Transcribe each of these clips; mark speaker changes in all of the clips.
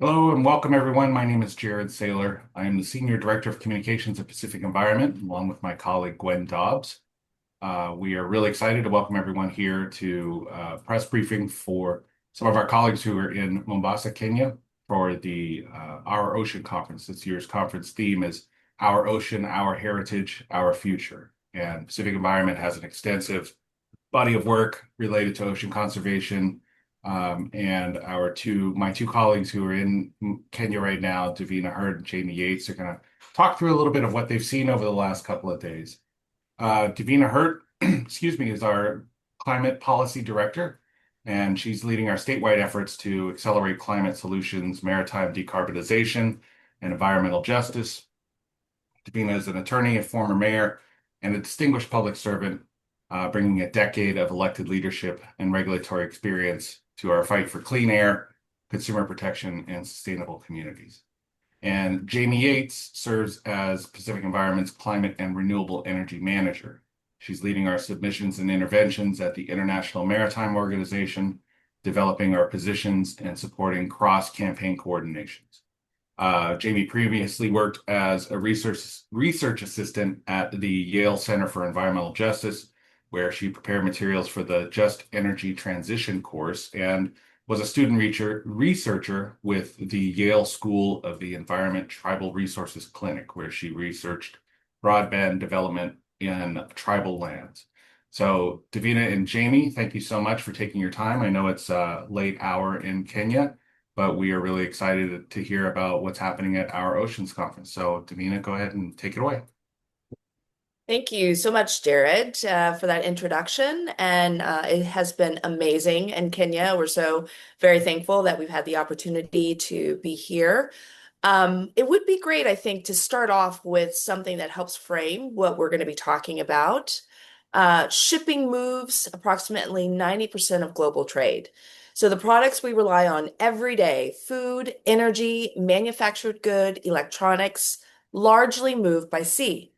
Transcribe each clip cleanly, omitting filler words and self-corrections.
Speaker 1: Hello and welcome everyone. My name is Jared Saylor. I am the Senior Director of Communications at Pacific Environment, along with my colleague Gwen Dobbs. We are really excited to welcome everyone here to press briefing for some of our colleagues who are in Mombasa, Kenya, for the Our Ocean Conference. This year's conference theme is Our Ocean, Our Heritage, Our Future. And Pacific Environment has an extensive body of work related to ocean conservation. And my two colleagues who are in Kenya right now, Davina Hurd and Jamie Yates, are going to talk through a little bit of what they've seen over the last couple of days. Davina Hurd, excuse me, is our climate policy director, and she's leading our statewide efforts to accelerate climate solutions, maritime decarbonization, and environmental justice. Davina is an attorney, a former mayor, and a distinguished public servant, bringing a decade of elected leadership and regulatory experience to our fight for clean air, consumer protection, and sustainable communities. And Jamie Yates serves as Pacific Environment's Climate and Renewable Energy Manager. She's leading our submissions and interventions at the International Maritime Organization, developing our positions and supporting cross-campaign coordinations. Jamie previously worked as a research assistant at the Yale Center for Environmental Justice, where she prepared materials for the Just Energy Transition course and was a student researcher with the Yale School of the Environment Tribal Resources Clinic, where she researched broadband development in tribal lands. So, Davina and Jamie, thank you so much for taking your time. I know it's a late hour in Kenya, but we are really excited to hear about what's happening at our Oceans Conference. So, Davina, go ahead and take it away.
Speaker 2: Thank you so much, Jared, for that introduction. And it has been amazing in Kenya. We're so very thankful that we've had the opportunity to be here. It would be great, I think, to start off with something that helps frame what we're going to be talking about. Shipping moves approximately 90% of global trade. So the products we rely on every day, food, energy, manufactured good, electronics, largely move by sea.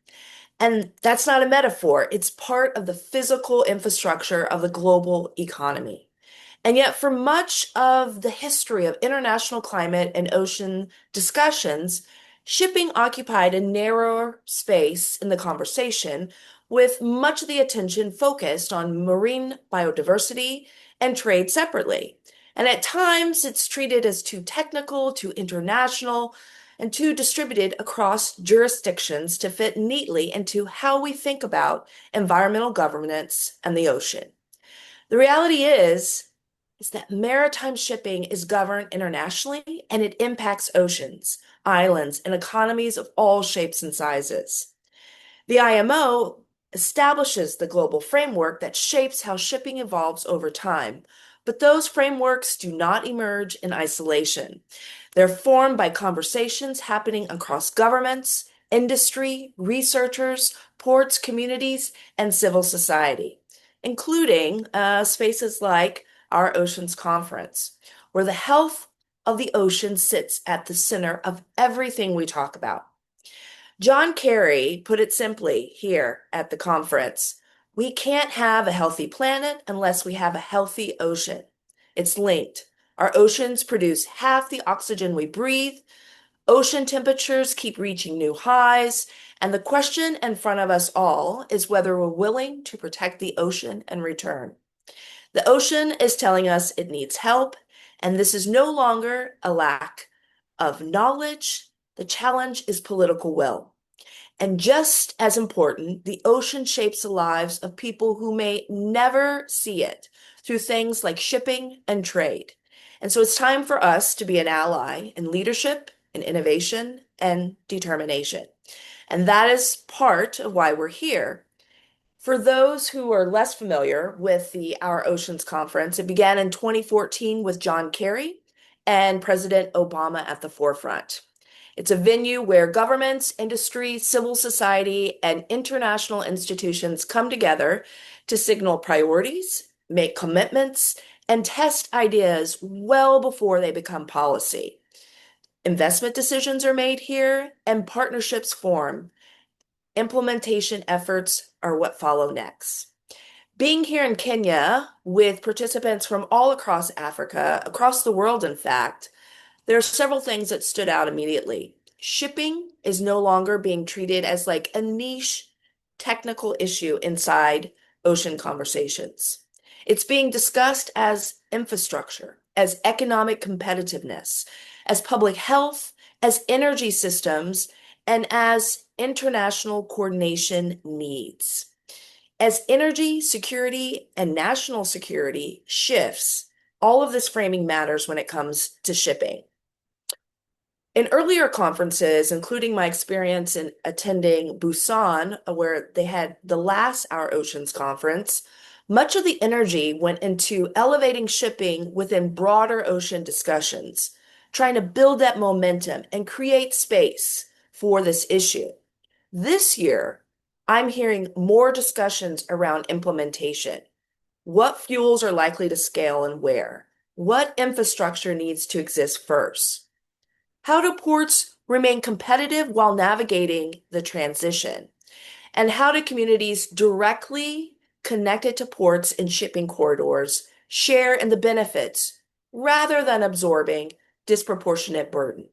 Speaker 2: And that's not a metaphor. It's part of the physical infrastructure of the global economy. And yet, for much of the history of international climate and ocean discussions, shipping occupied a narrower space in the conversation, with much of the attention focused on marine biodiversity and trade separately. And at times, it's treated as too technical, too international, and too distributed across jurisdictions to fit neatly into how we think about environmental governance and the ocean. The reality is that maritime shipping is governed internationally and it impacts oceans, islands, and economies of all shapes and sizes. The IMO establishes the global framework that shapes how shipping evolves over time, but those frameworks do not emerge in isolation. They're formed by conversations happening across governments, industry, researchers, ports, communities, and civil society, including spaces like our Oceans Conference, where the health of the ocean sits at the center of everything we talk about. John Kerry put it simply here at the conference. We can't have a healthy planet unless we have a healthy ocean. It's linked. Our oceans produce half the oxygen we breathe. Ocean temperatures keep reaching new highs. And the question in front of us all is whether we're willing to protect the ocean in return. The ocean is telling us it needs help, and this is no longer a lack of knowledge. The challenge is political will. And just as important, the ocean shapes the lives of people who may never see it through things like shipping and trade. And so it's time for us to be an ally in leadership, in innovation, and determination. And that is part of why we're here. For those who are less familiar with the Our Oceans Conference, it began in 2014 with John Kerry and President Obama at the forefront. It's a venue where governments, industry, civil society, and international institutions come together to signal priorities, make commitments, and test ideas well before they become policy. Investment decisions are made here, and partnerships form. Implementation efforts are what follow next. Being here in Kenya with participants from all across Africa, across the world, in fact, There are several things that stood out immediately. Shipping is no longer being treated as like a niche technical issue inside ocean conversations. It's being discussed as infrastructure, as economic competitiveness, as public health, as energy systems, and as international coordination needs. As energy security and national security shifts, all of this framing matters when it comes to shipping. In earlier conferences, including my experience in attending Busan, where they had the last Our Oceans conference, much of the energy went into elevating shipping within broader ocean discussions, trying to build that momentum and create space for this issue. This year, I'm hearing more discussions around implementation. What fuels are likely to scale and where? What infrastructure needs to exist first? How do ports remain competitive while navigating the transition? And how do communities directly connected to ports and shipping corridors share in the benefits rather than absorbing disproportionate burden?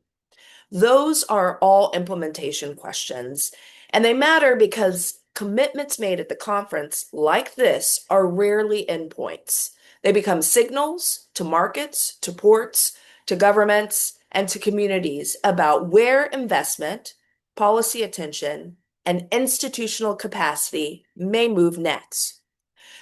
Speaker 2: Those are all implementation questions, and they matter because commitments made at the conference like this are rarely endpoints. They become signals to markets, to ports, to governments, and to communities about where investment, policy attention, and institutional capacity may move next.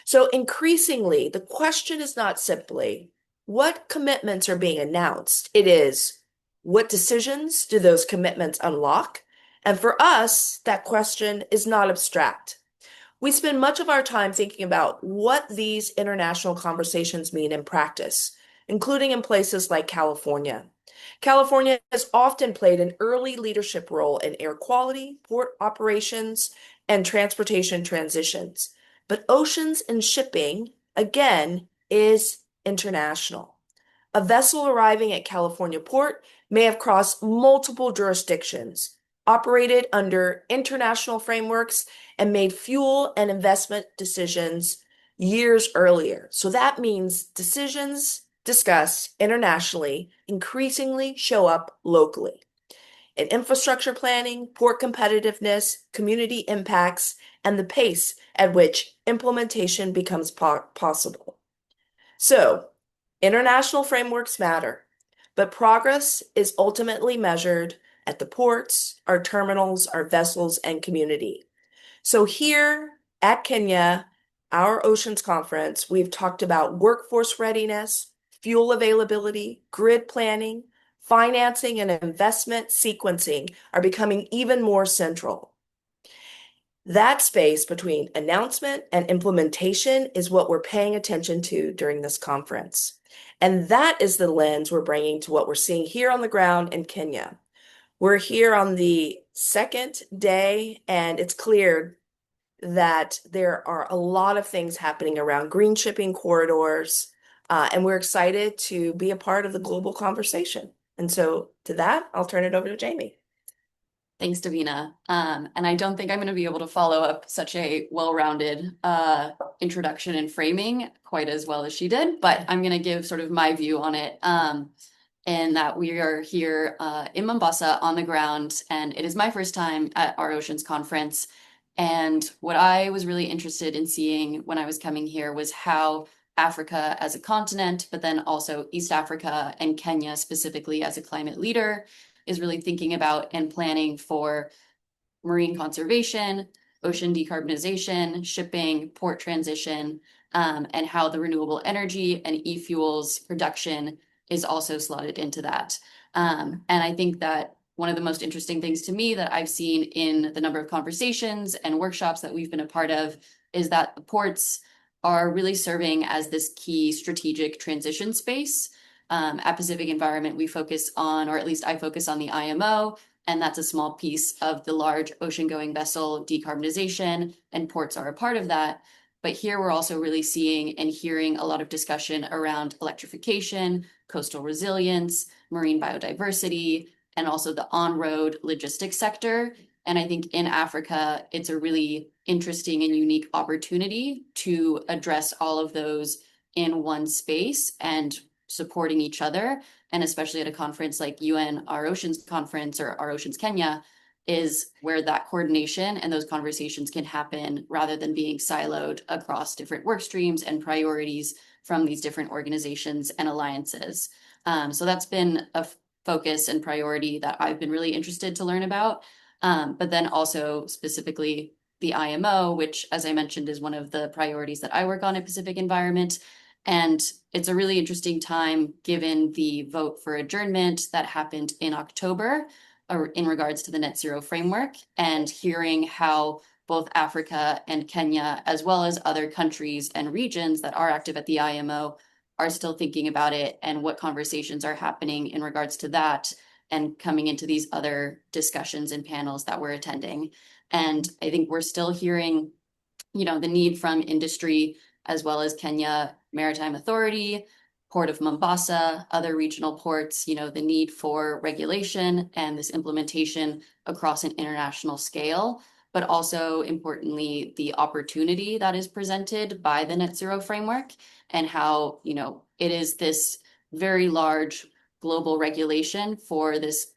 Speaker 2: So increasingly, the question is not simply what commitments are being announced. It is what decisions do those commitments unlock? And for us, that question is not abstract. We spend much of our time thinking about what these international conversations mean in practice, including in places like California. California has often played an early leadership role in air quality, port operations, and transportation transitions. But oceans and shipping, again, is international. A vessel arriving at California port may have crossed multiple jurisdictions, operated under international frameworks, and made fuel and investment decisions years earlier. So that means decisions discussed internationally increasingly show up locally in infrastructure planning, port competitiveness, community impacts, and the pace at which implementation becomes possible. So, international frameworks matter, but progress is ultimately measured at the ports, our terminals, our vessels, and community. So here at Kenya, our Oceans Conference, we've talked about workforce readiness, fuel availability, grid planning, financing, and investment sequencing are becoming even more central. That space between announcement and implementation is what we're paying attention to during this conference. And that is the lens we're bringing to what we're seeing here on the ground in Kenya. We're here on the second day, and it's clear that there are a lot of things happening around green shipping corridors, and we're excited to be a part of the global conversation. And so, to that, I'll turn it over to Jamie.
Speaker 3: Thanks, Davina. And I don't think I'm going to be able to follow up such a well-rounded introduction and framing quite as well as she did, but I'm going to give sort of my view on it. And that we are here in Mombasa on the ground, and it is my first time at our Oceans Conference. And what I was really interested in seeing when I was coming here was how Africa as a continent, but then also East Africa and Kenya specifically as a climate leader, is really thinking about and planning for marine conservation, ocean decarbonization, shipping, port transition, and how the renewable energy and e-fuels production is also slotted into that. And I think that one of the most interesting things to me that I've seen in the number of conversations and workshops that we've been a part of is that the ports are really serving as this key strategic transition space. At Pacific Environment, we focus on, or at least I focus on the IMO, and that's a small piece of the large ocean-going vessel decarbonization, and ports are a part of that. But here we're also really seeing and hearing a lot of discussion around electrification, coastal resilience, marine biodiversity, and also the on-road logistics sector. And I think in Africa, it's a really interesting and unique opportunity to address all of those in one space and supporting each other. and especially at a conference like UN Our Oceans Conference or Our Oceans Kenya, is where that coordination and those conversations can happen rather than being siloed across different work streams and priorities from these different organizations and alliances. So that's been a focus and priority that I've been really interested to learn about. But then also specifically the IMO, which, as I mentioned, is one of the priorities that I work on at Pacific Environment. And it's a really interesting time given the vote for adjournment that happened in October in regards to the net zero framework, and hearing how both Africa and Kenya, as well as other countries and regions that are active at the IMO, are still thinking about it and what conversations are happening in regards to that and coming into these other discussions and panels that we're attending. And I think we're still hearing, the need from industry as well as Kenya Maritime Authority, Port of Mombasa, other regional ports, the need for regulation and this implementation across an international scale, but also importantly, the opportunity that is presented by the net zero framework and how, it is this very large global regulation for this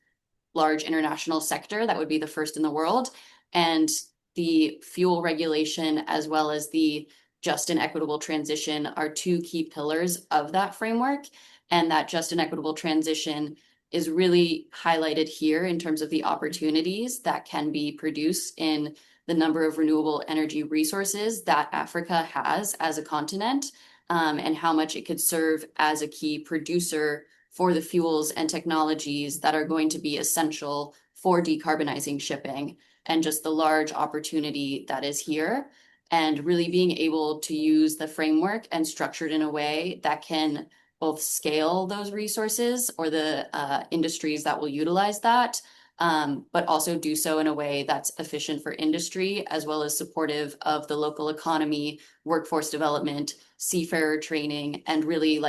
Speaker 3: large international sector that would be the first in the world. And the fuel regulation, as well as the just and equitable transition, are two key pillars of that framework. And that just and equitable transition is really highlighted here in terms of the opportunities that can be produced in the number of renewable energy resources that Africa has as a continent, and how much it could serve as a key producer for the fuels and technologies that are going to be essential for decarbonizing shipping, and just the large opportunity that is here, and really being able to use the framework and structure it in a way that can both scale those resources or the industries that will utilize that, but also do so in a way that's efficient for industry as well as supportive of the local economy, workforce development, seafarer training, and really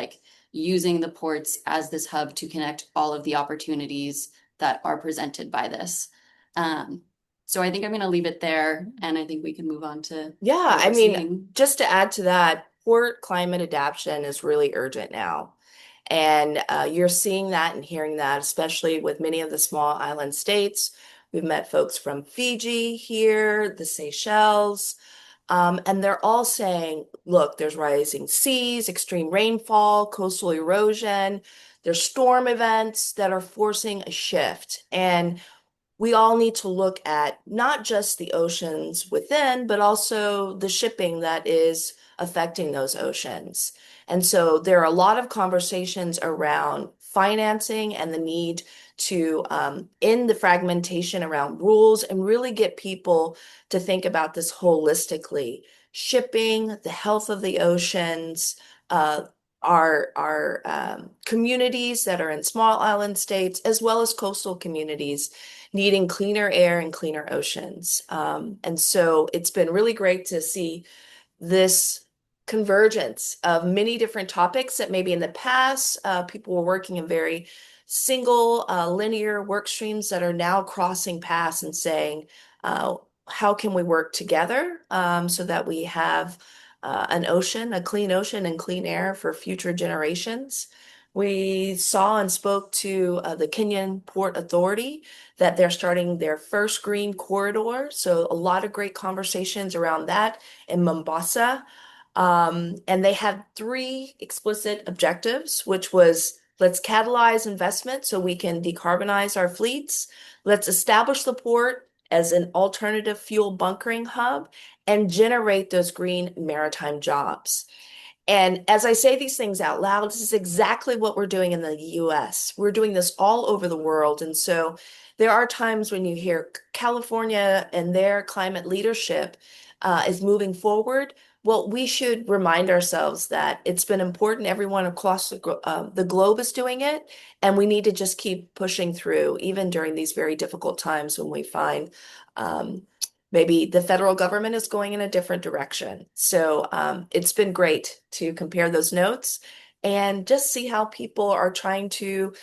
Speaker 3: using the ports as this hub to connect all of the opportunities that are presented by this. So I think I'm going to leave it there, and I think we can move on to
Speaker 2: Yeah,
Speaker 3: what
Speaker 2: I
Speaker 3: we're
Speaker 2: mean,
Speaker 3: seeing.
Speaker 2: just to add to that, port climate adaptation is really urgent now. And you're seeing that and hearing that, especially with many of the small island states. We've met folks from Fiji here, the Seychelles, and they're all saying, look, there's rising seas, extreme rainfall, coastal erosion, there's storm events that are forcing a shift. And we all need to look at not just the oceans within, but also the shipping that is affecting those oceans. And so there are a lot of conversations around financing and the need to end the fragmentation around rules and really get people to think about this holistically. Shipping, the health of the oceans, our communities that are in small island states, as well as coastal communities needing cleaner air and cleaner oceans. And so it's been really great to see this convergence of many different topics that maybe in the past people were working in very single linear work streams that are now crossing paths and saying, how can we work together so that we have an ocean, a clean ocean and clean air for future generations. We saw and spoke to the Kenyan Port Authority that they're starting their first green corridor. So a lot of great conversations around that in Mombasa. And they had three explicit objectives, which was let's catalyze investment so we can decarbonize our fleets. Let's establish the port as an alternative fuel bunkering hub and generate those green maritime jobs. And as I say these things out loud, this is exactly what we're doing in the US. We're doing this all over the world. And so there are times when you hear California and their climate leadership is moving forward. Well, we should remind ourselves that it's been important. Everyone across the globe is doing it. And we need to just keep pushing through, even during these very difficult times when we find maybe the federal government is going in a different direction. So it's been great to compare those notes and just see how people are trying to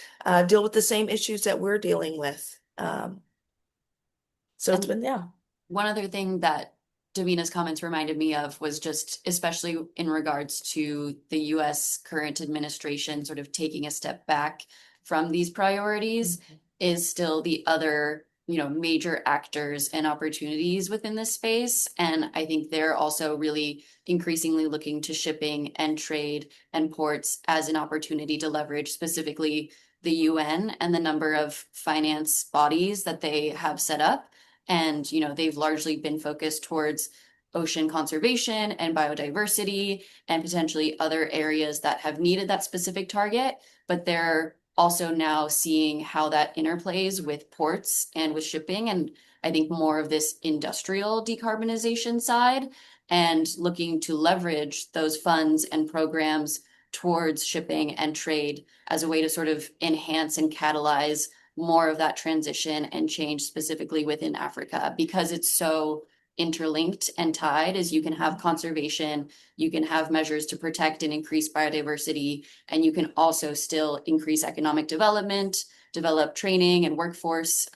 Speaker 2: deal with the same issues that we're dealing with. So it's been, yeah.
Speaker 3: One other thing that Davina's comments reminded me of was just, especially in regards to the US current administration sort of taking a step back from these priorities is still the other, major actors and opportunities within this space. And I think they're also really increasingly looking to shipping and trade and ports as an opportunity to leverage specifically the UN and the number of finance bodies that they have set up. And, they've largely been focused towards ocean conservation and biodiversity and potentially other areas that have needed that specific target, but they're also now seeing how that interplays with ports and with shipping. And I think more of this industrial decarbonization side and looking to leverage those funds and programs towards shipping and trade as a way to sort of enhance and catalyze more of that transition and change specifically within Africa because it's so interlinked and tied as you can have conservation, you can have measures to protect and increase biodiversity, and you can also still increase economic development, develop training and workforce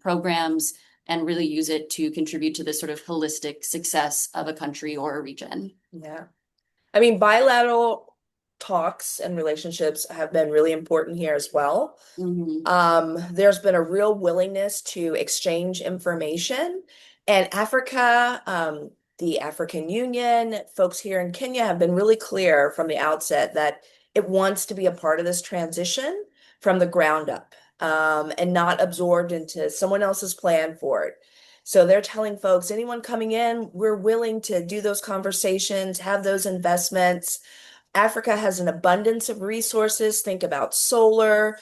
Speaker 3: programs, and really use it to contribute to this sort of holistic success of a country or a region.
Speaker 2: Yeah. I mean, bilateral talks and relationships have been really important here as well. There's been a real willingness to exchange information, and Africa, the African Union, folks here in Kenya have been really clear from the outset that it wants to be a part of this transition from the ground up, and not absorbed into someone else's plan for it. So they're telling folks, anyone coming in, we're willing to do those conversations, have those investments. Africa has an abundance of resources. Think about solar,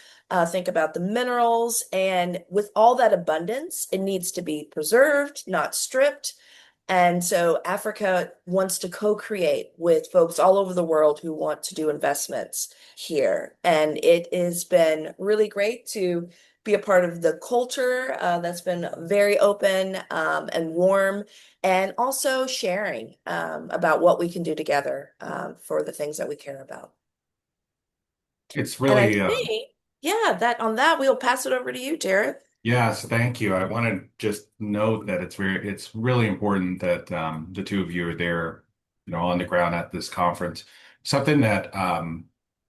Speaker 2: think about the minerals. And with all that abundance, it needs to be preserved, not stripped. And so Africa wants to co-create with folks all over the world who want to do investments here. And it has been really great to be a part of the culture that's been very open and warm, and also sharing about what we can do together for the things that we care about.
Speaker 1: It's
Speaker 2: And I
Speaker 1: really,
Speaker 2: think, yeah, that on that, we'll pass it over to you, Jared.
Speaker 1: yes, thank you. I want to just note that it's really important that the two of you are there, on the ground at this conference. Something that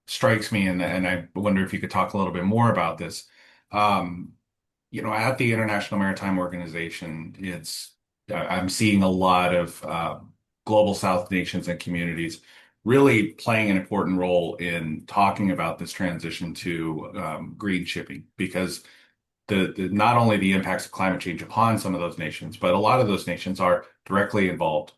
Speaker 1: strikes me, and I wonder if you could talk a little bit more about this. Um, at the International Maritime Organization, I'm seeing a lot of global South nations and communities really playing an important role in talking about this transition to green shipping because not only the impacts of climate change upon some of those nations, but a lot of those nations are directly involved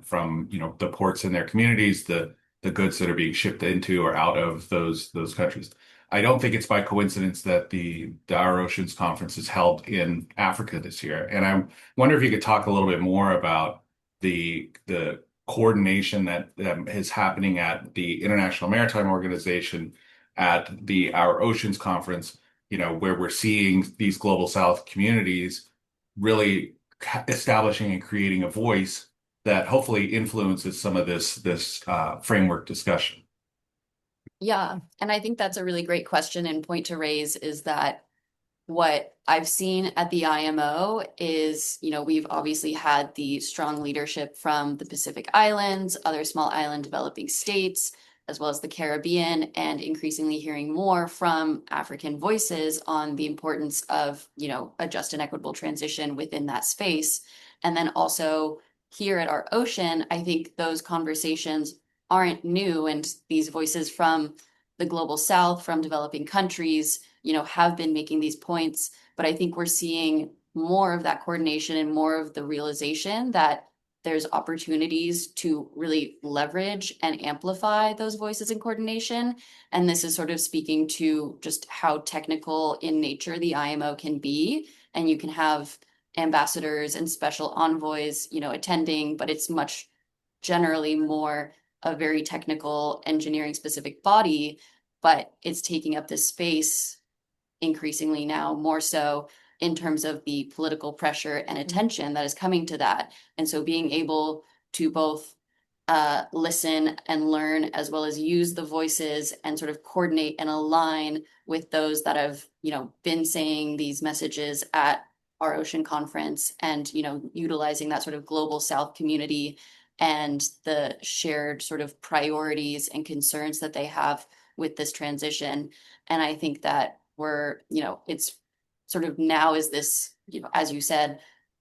Speaker 1: from the ports in their communities, the goods that are being shipped into or out of those countries. I don't think it's by coincidence that the Our Oceans Conference is held in Africa this year, and I wonder if you could talk a little bit more about the coordination that is happening at the International Maritime Organization, at the Our Oceans Conference, where we're seeing these global South communities really establishing and creating a voice that hopefully influences some of this framework discussion.
Speaker 3: Yeah, and I think that's a really great question and point to raise is that what I've seen at the IMO is, we've obviously had the strong leadership from the Pacific Islands, other small island developing states, as well as the Caribbean, and increasingly hearing more from African voices on the importance of, a just and equitable transition within that space. And then also here at Our Ocean, I think those conversations aren't new, and these voices from the global South, from developing countries, have been making these points. But I think we're seeing more of that coordination and more of the realization that there's opportunities to really leverage and amplify those voices in coordination. And this is sort of speaking to just how technical in nature the IMO can be. And you can have ambassadors and special envoys, attending, but it's much generally more a very technical engineering specific body, but it's taking up this space increasingly now more so in terms of the political pressure and attention that is coming to that. And so being able to both listen and learn as well as use the voices and sort of coordinate and align with those that have, been saying these messages at Our Ocean Conference and, utilizing that sort of global South community and the shared sort of priorities and concerns that they have with this transition. And I think that it's sort of now is this, as you said,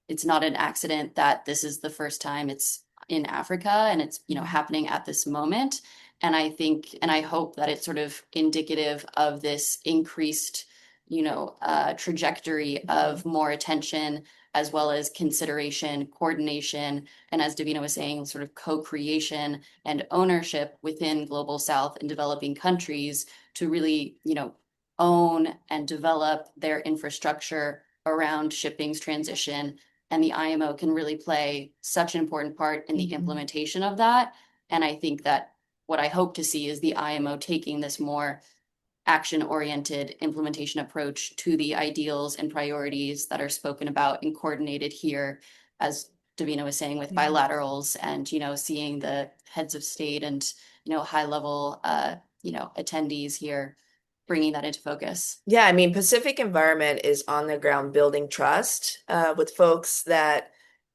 Speaker 3: it's not an accident that this is the first time it's in Africa and it's, happening at this moment. And I think, and I hope that it's sort of indicative of this increased, trajectory of more attention as well as consideration, coordination, and as Davina was saying, sort of co-creation and ownership within Global South and developing countries to really, own and develop their infrastructure around shipping's transition. And the IMO can really play such an important part in the implementation of that. And I think that what I hope to see is the IMO taking this more action-oriented implementation approach to the ideals and priorities that are spoken about and coordinated here, as Davina was saying, with bilaterals and, seeing the heads of state and, high level, attendees here, bringing that into focus.
Speaker 2: Yeah, I mean, Pacific Environment is on the ground building trust with folks that,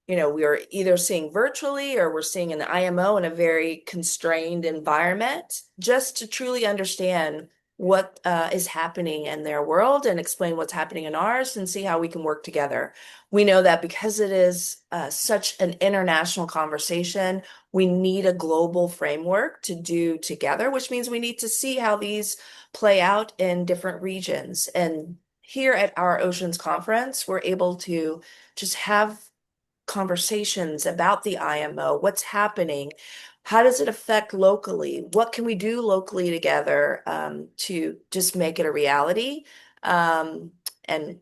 Speaker 2: we are either seeing virtually or we're seeing in the IMO in a very constrained environment, just to truly understand what is happening in their world and explain what's happening in ours and see how we can work together. We know that because it is such an international conversation, we need a global framework to do together, which means we need to see how these play out in different regions. And here at our Oceans Conference, we're able to just have conversations about the IMO, what's happening, how does it affect locally, what can we do locally together to just make it a reality. And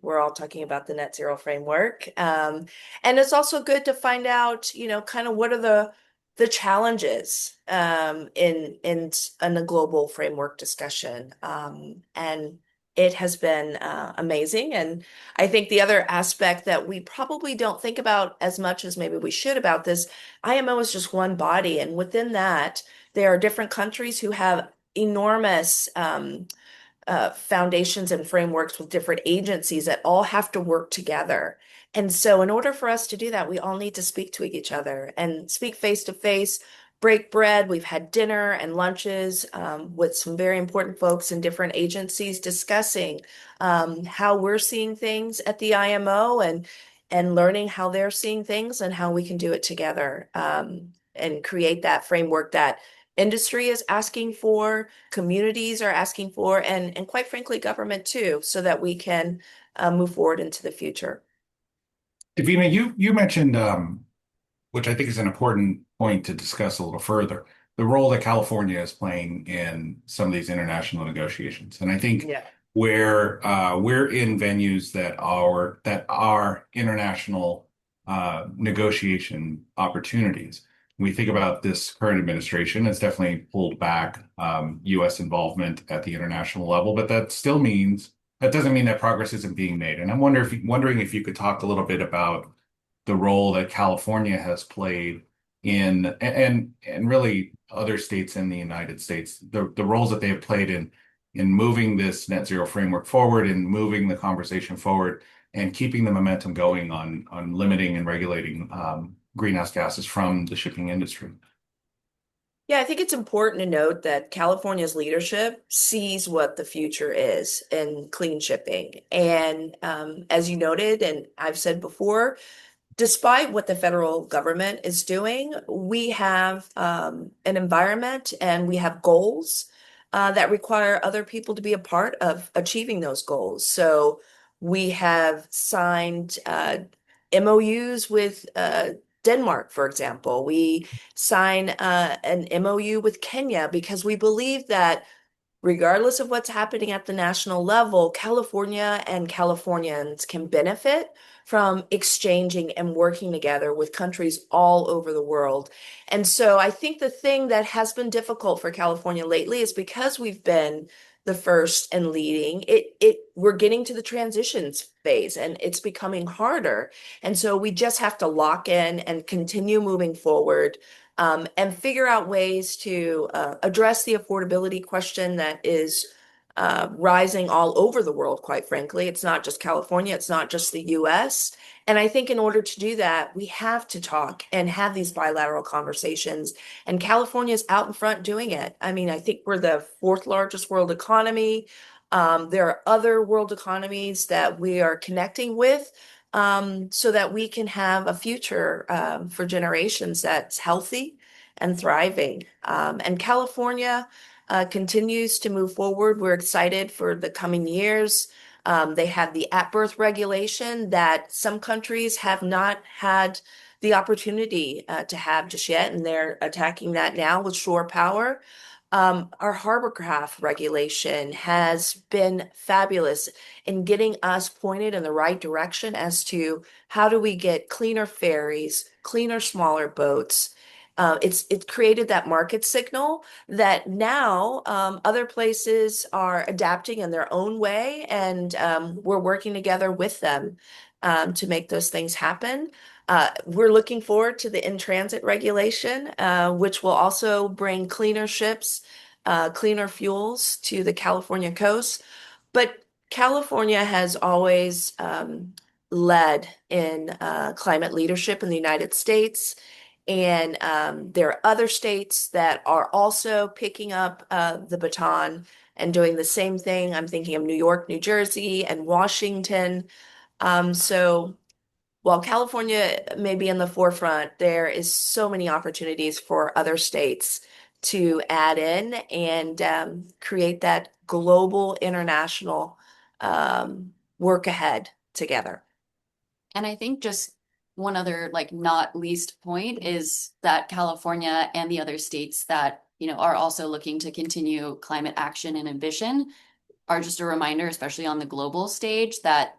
Speaker 2: we're all talking about the net zero framework. And it's also good to find out, kind of what are the challenges in a global framework discussion. And it has been amazing. And I think the other aspect that we probably don't think about as much as maybe we should about this, IMO is just one body. And within that, there are different countries who have enormous foundations and frameworks with different agencies that all have to work together. And so, in order for us to do that, we all need to speak to each other and speak face to face, break bread. We've had dinner and lunches with some very important folks in different agencies discussing how we're seeing things at the IMO and learning how they're seeing things and how we can do it together and create that framework that industry is asking for, communities are asking for, and quite frankly, government too, so that we can move forward into the future.
Speaker 1: Davina, you mentioned, which I think is an important point to discuss a little further, the role that California is playing in some of these international negotiations. And I think
Speaker 2: Yeah.
Speaker 1: where we're in venues that are international negotiation opportunities. We think about this current administration, it's definitely pulled back U.S. involvement at the international level, but that doesn't mean that progress isn't being made. And I'm wondering if you could talk a little bit about the role that California has played and really other states in the United States, the roles that they have played in moving this net zero framework forward and moving the conversation forward and keeping the momentum going on limiting and regulating greenhouse gases from the shipping industry.
Speaker 2: Yeah, I think it's important to note that California's leadership sees what the future is in clean shipping. And as you noted, and I've said before, despite what the federal government is doing, we have an environment and we have goals that require other people to be a part of achieving those goals. So we have signed MOUs with Denmark, for example. We sign an MOU with Kenya because we believe that regardless of what's happening at the national level, California and Californians can benefit from exchanging and working together with countries all over the world. And so I think the thing that has been difficult for California lately is because we've been the first and leading, we're getting to the transitions phase and it's becoming harder. And so we just have to lock in and continue moving forward and figure out ways to address the affordability question that is rising all over the world, quite frankly. It's not just California, it's not just the US. And I think in order to do that, we have to talk and have these bilateral conversations. And California is out in front doing it. I mean, I think we're the fourth largest world economy. There are other world economies that we are connecting with, so that we can have a future, for generations that's healthy and thriving. And California continues to move forward. We're excited for the coming years. They have the at-birth regulation that some countries have not had the opportunity to have just yet, and they're attacking that now with shore power. Our harbor craft regulation has been fabulous in getting us pointed in the right direction as to how do we get cleaner ferries, cleaner, smaller boats. It's created that market signal that now other places are adapting in their own way, and we're working together with them to make those things happen. We're looking forward to the in-transit regulation, which will also bring cleaner ships, cleaner fuels to the California coast. But California has always led in climate leadership in the United States. And there are other states that are also picking up the baton and doing the same thing. I'm thinking of New York, New Jersey, and Washington. So while California may be in the forefront, there is so many opportunities for other states to add in and create that global, international work ahead together.
Speaker 3: And I think just one other, like, not least point is that California and the other states that, are also looking to continue climate action and ambition are just a reminder, especially on the global stage, that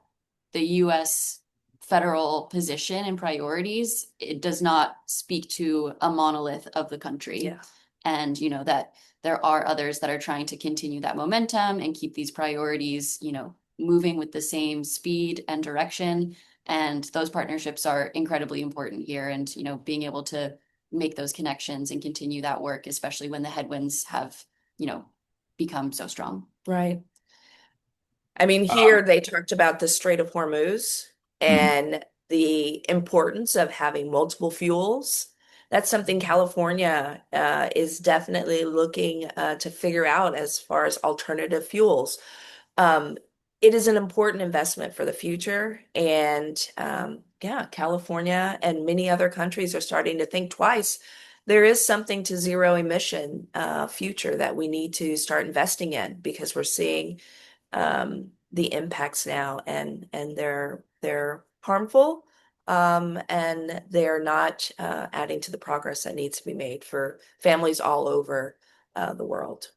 Speaker 3: the US federal position and priorities, it does not speak to a monolith of the country.
Speaker 2: Yeah.
Speaker 3: And, that there are others that are trying to continue that momentum and keep these priorities, moving with the same speed and direction. And those partnerships are incredibly important here. And, being able to make those connections and continue that work, especially when the headwinds have, become so strong.
Speaker 2: Right. I mean, here
Speaker 1: Um,
Speaker 2: they talked about the Strait of Hormuz
Speaker 1: mhm.
Speaker 2: and the importance of having multiple fuels. That's something California is definitely looking to figure out as far as alternative fuels. Um, it is an important investment for the future. And yeah, California and many other countries are starting to think twice. There is something to zero emission future that we need to start investing in because we're seeing the impacts now, and they're harmful, and they're not adding to the progress that needs to be made for families all over the world.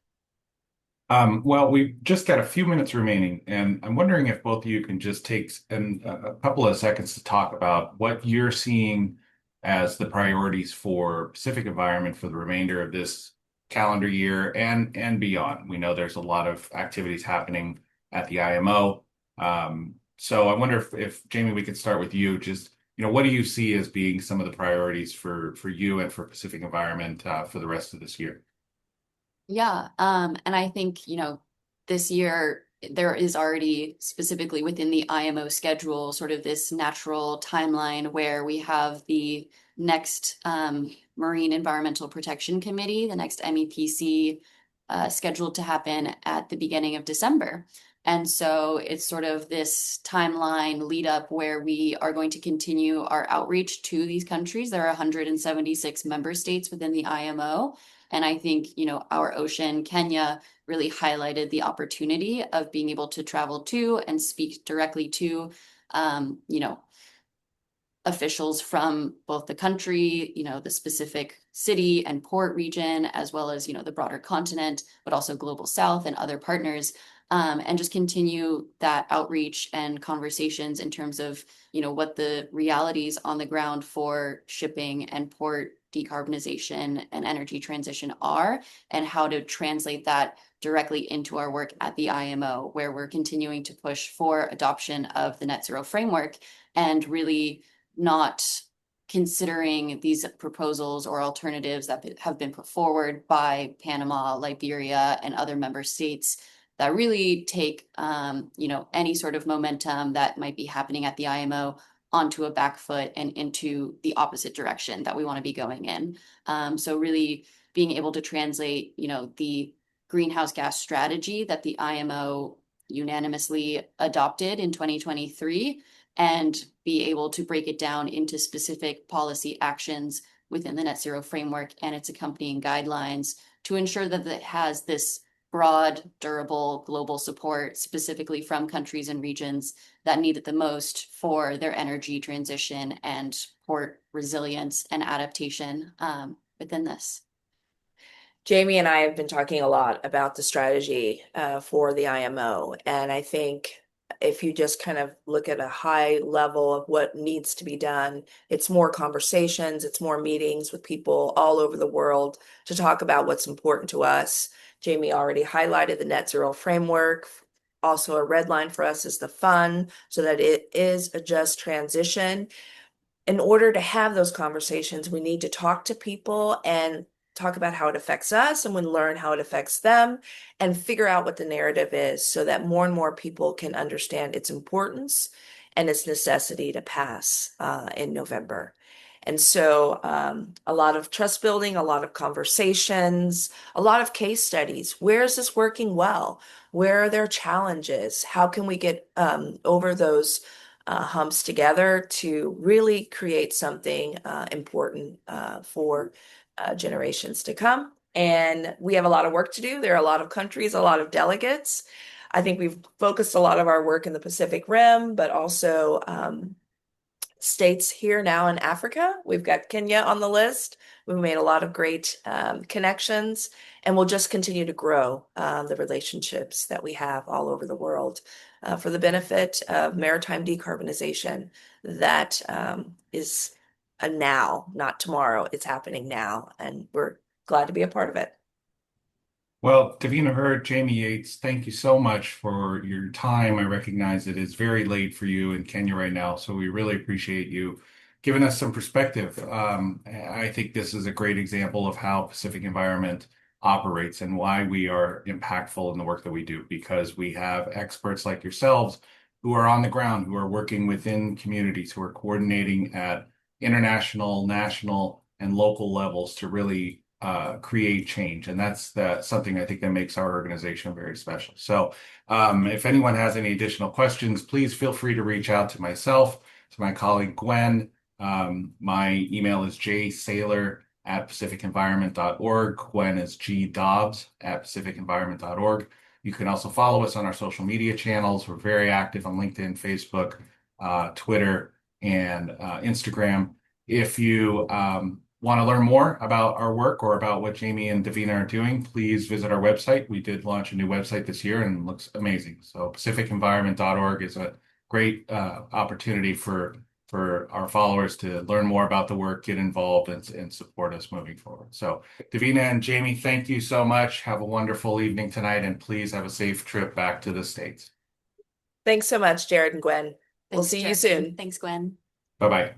Speaker 1: Well, we've just got a few minutes remaining, and I'm wondering if both of you can just take a couple of seconds to talk about what you're seeing as the priorities for Pacific environment for the remainder of this calendar year and beyond. We know there's a lot of activities happening at the IMO. So I wonder if Jamie, we could start with you. Just, what do you see as being some of the priorities for you and for Pacific environment for the rest of this year?
Speaker 3: Yeah, and I think, this year there is already specifically within the IMO schedule sort of this natural timeline where we have the next Marine Environmental Protection Committee, the next MEPC, scheduled to happen at the beginning of December. And so it's sort of this timeline lead up where we are going to continue our outreach to these countries. There are 176 member states within the IMO. And I think, our ocean, Kenya, really highlighted the opportunity of being able to travel to and speak directly to, officials from both the country, the specific city and port region, as well as, the broader continent, but also global south and other partners, and just continue that outreach and conversations in terms of, what the realities on the ground for shipping and port decarbonization and energy transition are, and how to translate that directly into our work at the IMO, where we're continuing to push for adoption of the net zero framework and really not considering these proposals or alternatives that have been put forward by Panama, Liberia, and other member states that really take, any sort of momentum that might be happening at the IMO onto a back foot and into the opposite direction that we want to be going in. So really being able to translate, the greenhouse gas strategy that the IMO unanimously adopted in 2023 and be able to break it down into specific policy actions within the net zero framework and its accompanying guidelines to ensure that it has this broad, durable global support, specifically from countries and regions that need it the most for their energy transition and port resilience and adaptation within this.
Speaker 2: Jamie and I have been talking a lot about the strategy for the IMO, and I think if you just kind of look at a high level of what needs to be done, it's more conversations, it's more meetings with people all over the world to talk about what's important to us. Jamie already highlighted the net zero framework. Also, a red line for us is the fund, so that it is a just transition. In order to have those conversations, we need to talk to people and talk about how it affects us, and we learn how it affects them and figure out what the narrative is so that more and more people can understand its importance and its necessity to pass in November. And so a lot of trust building, a lot of conversations, a lot of case studies. Where is this working well? Where are there challenges? How can we get over those humps together to really create something important for generations to come? And we have a lot of work to do. There are a lot of countries, a lot of delegates. I think we've focused a lot of our work in the Pacific Rim, but also states here now in Africa. We've got Kenya on the list. We've made a lot of great connections, and we'll just continue to grow the relationships that we have all over the world for the benefit of maritime decarbonization. That is a now, not tomorrow. It's happening now, and we're glad to be a part of it.
Speaker 1: Well, Davina Hurd, Jamie Yates, thank you so much for your time. I recognize it is very late for you in Kenya right now, so we really appreciate you giving us some perspective. I think this is a great example of how Pacific Environment operates and why we are impactful in the work that we do, because we have experts like yourselves who are on the ground, who are working within communities, who are coordinating at international, national, and local levels to really create change. And that's something I think that makes our organization very special. So if anyone has any additional questions, please feel free to reach out to myself, to my colleague Gwen. My email is jsailor@pacificenvironment.org. Gwen is gdobbs@pacificenvironment.org. You can also follow us on our social media channels. We're very active on LinkedIn, Facebook, Twitter, and Instagram. If you want to learn more about our work or about what Jamie and Davina are doing, please visit our website. We did launch a new website this year and it looks amazing. So pacificenvironment.org is a great opportunity for our followers to learn more about the work, get involved, and support us moving forward. So Davina and Jamie, thank you so much. Have a wonderful evening tonight, and please have a safe trip back to the States.
Speaker 2: Thanks so much, Jared and Gwen. We'll
Speaker 3: Thanks,
Speaker 2: see you
Speaker 3: Jared.
Speaker 2: soon.
Speaker 3: Thanks, Gwen.
Speaker 1: Bye-bye.